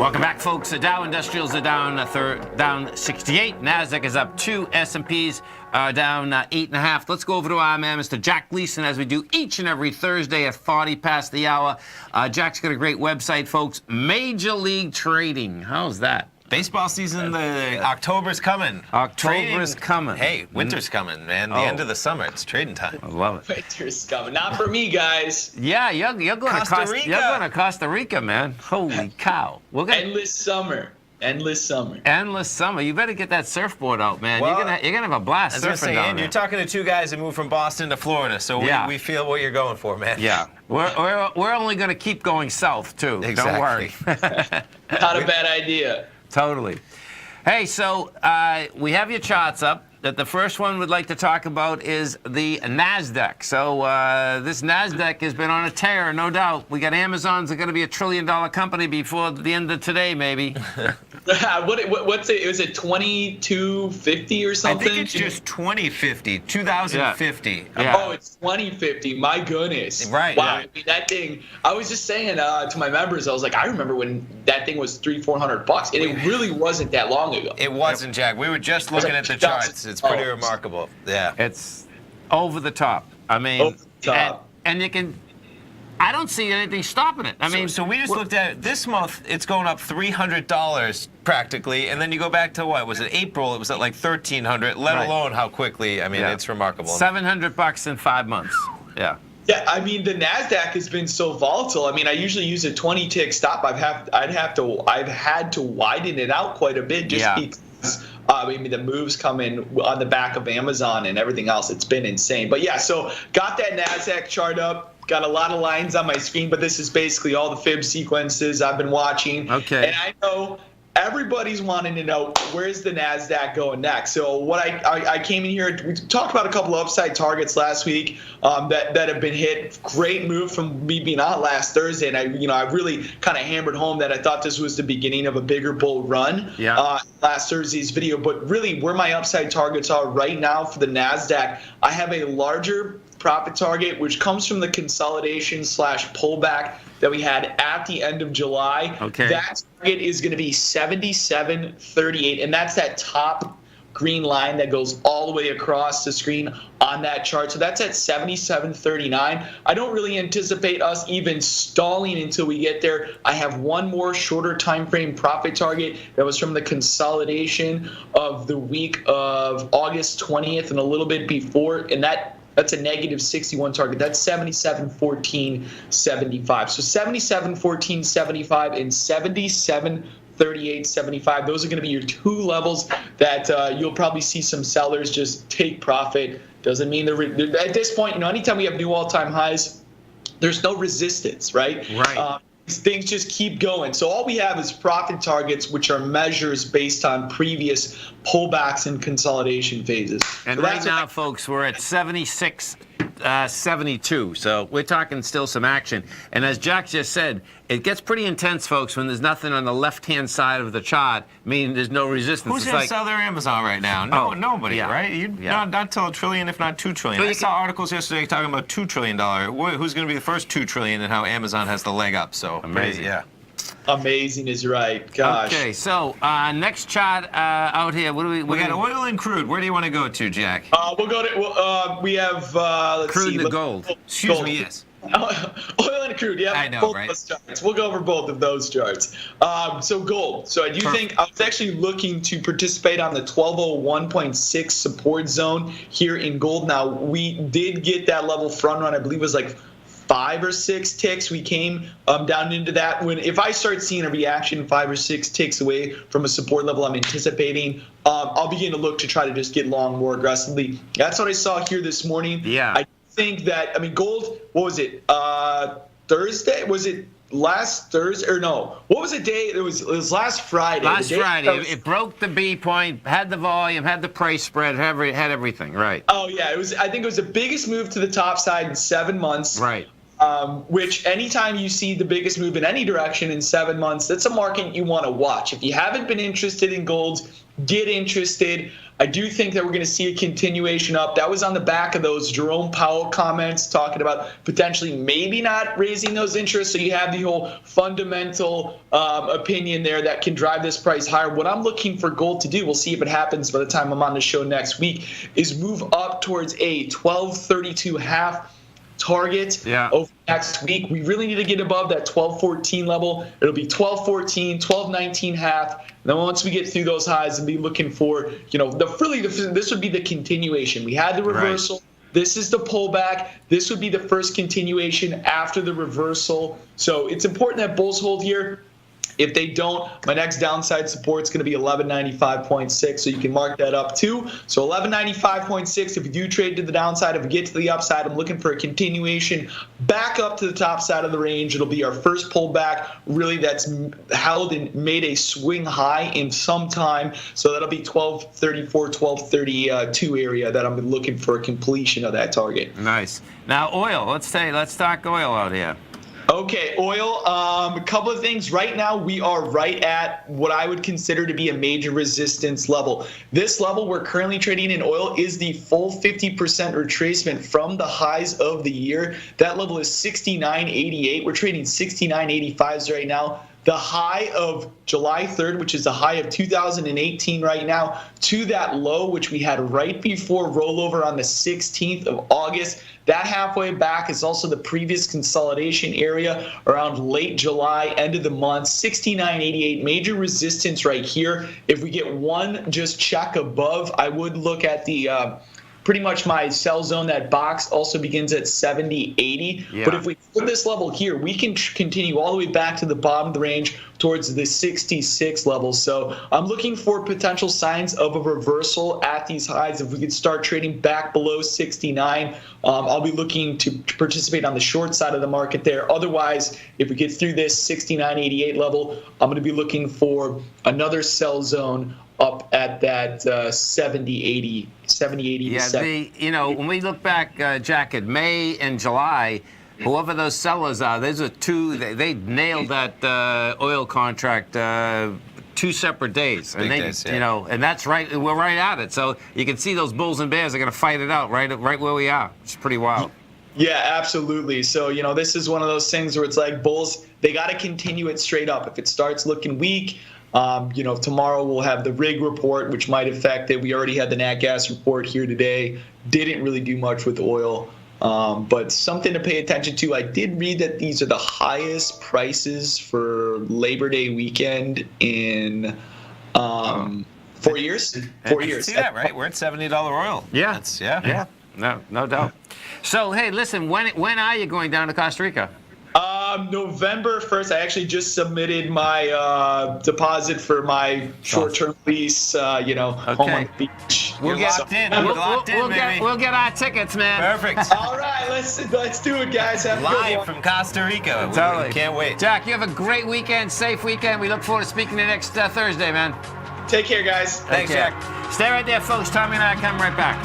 Welcome back, folks. The Dow Industrials are down down 68. Nasdaq is up 2. S&Ps are down 8.5. Let's go over to our man, Mr. Jack Gleason, as we do each and every Thursday at 40 past the hour. Jack's got a great website, folks. Major League Trading. How's that? Baseball season, October's coming. October's coming. Hey, winter's coming, man. The end of the summer. It's trading time. I love it. Winter's coming. Not for me, guys. Yeah, you're going to Costa Rica, man. Holy cow. Endless summer. Endless summer. Endless summer. You better get that surford out, man. Well, you're gonna have a blast surfing down there. You're talking to two guys that moved from Boston to Florida, so we feel what you're going for, man. Yeah. We're only going to keep going south, too. Exactly. Don't worry. Not a bad idea. Totally. Hey, so we have your charts up. The first one we'd like to talk about is the Nasdaq. So this Nasdaq has been on a tear, no doubt. We got Amazon's going to be $1 trillion company before the end of today, maybe. What's it? Was it 2250 or something? I think it's just 2050, 2050. Yeah. Oh, it's 2050. My goodness. Right. Wow. Yeah. I mean, that thing. I was just saying to my members, I was like, I remember when that thing was $300-400, and it really wasn't that long ago. It wasn't, Jack. We were just looking at the charts. It's pretty remarkable. Yeah. It's over the top. I mean, over the top. And you can. I don't see anything stopping it. I mean, so we just looked at it. This month, it's going up $300 practically, and then you go back to what was it? April, it was at like $1,300. Let alone how quickly. I mean, it's remarkable. $700 in 5 months. Yeah. Yeah, I mean the Nasdaq has been so volatile. I mean, I usually use a 20-tick stop. I've had to widen it out quite a bit just because. I mean, the moves come in on the back of Amazon and everything else. It's been insane. But yeah, so got that Nasdaq chart up. Got a lot of lines on my screen, but this is basically all the fib sequences I've been watching. Okay. And I know everybody's wanting to know where's the Nasdaq going next. So what I came in here, we talked about a couple of upside targets last week that have been hit. Great move from me being out last Thursday, and I really kind of hammered home that I thought this was the beginning of a bigger bull run. Yeah. Last Thursday's video, but really where my upside targets are right now for the Nasdaq, I have a larger profit target, which comes from the consolidation / pullback that we had at the end of July. Okay. That target is going to be 77.38, and that's that top green line that goes all the way across the screen on that chart. So that's at 77.39. I don't really anticipate us even stalling until we get there. I have one more shorter time frame profit target that was from the consolidation of the week of August 20th and a little bit before, and that's a negative 61 target. That's 77.1475. So 77.1475 and 77.3875. Those are going to be your two levels that you'll probably see some sellers just take profit. Doesn't mean they're at this point. Anytime we have new all-time highs, there's no resistance, right? Right. Things just keep going. So all we have is profit targets, which are measures based on previous pullbacks and consolidation phases. And so right now, folks, we're at 76.72. So we're talking still some action. And as Jack just said, it gets pretty intense, folks, when there's nothing on the left-hand side of the chart, meaning there's no resistance. Who's going to sell their Amazon right now? Nobody, right? Not till $1 trillion, if not $2 trillion. I saw articles yesterday talking about $2 trillion. Who's going to be the first $2 trillion and how Amazon has the leg up? So amazing. Yeah. Amazing is right. Gosh. Okay, so next chart out here. What do we got oil and crude. Where do you want to go to, Jack? We'll go to. We have. Let's crude see. and gold. Excuse me. Yes. Oil and crude. Yeah. I know, both right? those charts. We'll go over both of those charts. So gold. So I do think I was actually looking to participate on the 1201.6 support zone here in gold. Now we did get that level front run. I believe it was like 5 or 6 ticks. We came down into that. If I start seeing a reaction 5 or 6 ticks away from a support level I'm anticipating, I'll begin to look to try to just get long more aggressively. That's what I saw here this morning. Yeah. I think that, gold, what was it? Thursday? Was it last Thursday? Or no. What was the day? It was last Friday. Last Friday. It broke the B point, had the volume, had the price spread, had everything. Right. Oh, yeah. I think it was the biggest move to the top side in 7 months. Right. Which anytime you see the biggest move in any direction in 7 months, that's a market you want to watch. If you haven't been interested in gold get interested. I do think that we're going to see a continuation up. That was on the back of those Jerome Powell comments talking about potentially maybe not raising those interests. So you have the whole fundamental opinion there that can drive this price higher. What I'm looking for gold to do, we'll see if it happens by the time I'm on the show next week, is move up towards a 1232.5 target over next week. We really need to get above that 1214 level. It'll be 1214, 1219 half. And then once we get through those highs and be looking for, this would be the continuation. We had the reversal. Right. This is the pullback. This would be the first continuation after the reversal. So it's important that bulls hold here. If they don't, my next downside support is going to be 1195.6, so you can mark that up too. So 1195.6, if we do trade to the downside, if we get to the upside, I'm looking for a continuation back up to the top side of the range. It'll be our first pullback, really, that's held and made a swing high in some time. So that'll be 1234, 1232 area that I'm looking for a completion of that target. Nice. Now, oil. Let's talk oil out here. Okay, oil, a couple of things. Right now, we are right at what I would consider to be a major resistance level. This level we're currently trading in oil is the full 50% retracement from the highs of the year. That level is 69.88. We're trading 69.85s right now. The high of July 3rd, which is the high of 2018 right now, to that low, which we had right before rollover on the 16th of August. That halfway back is also the previous consolidation area around late July, end of the month, 69.88, major resistance right here. If we get one just check above, I would look at the pretty much my sell zone. That box also begins at 70.80. Yeah. But if we put this level here, we can continue all the way back to the bottom of the range towards the 66 level. So I'm looking for potential signs of a reversal at these highs. If we could start trading back below 69, I'll be looking to participate on the short side of the market there. Otherwise, if we get through this 69.88 level, I'm going to be looking for another sell zone up at that 70.80. Yeah, when we look back, Jack, at May and July, whoever those sellers are, those are two. They nailed that oil contract 2 separate days, and and that's right. We're right at it. So you can see those bulls and bears are going to fight it out right where we are. It's pretty wild. Yeah, absolutely. So this is one of those things where it's like bulls. They got to continue it straight up. If it starts looking weak. Tomorrow we'll have the rig report, which might affect it. We already had the nat gas report here today. Didn't really do much with oil, but something to pay attention to. I did read that these are the highest prices for Labor Day weekend in 4 years. 4 years. See that, right? We're at $70 oil. Yeah. Yeah. No doubt. So, hey, listen, when are you going down to Costa Rica? November 1st, I actually just submitted my deposit for my short-term lease, home on the beach. We'll get locked in. We'll get our tickets, man. Perfect. All right, let's do it, guys. Have a good one. Live from Costa Rica. Totally. We can't wait. Jack, you have a great weekend, safe weekend. We look forward to speaking to you next Thursday, man. Take care, guys. Thanks, Jack. Stay right there, folks. Tommy and I come right back.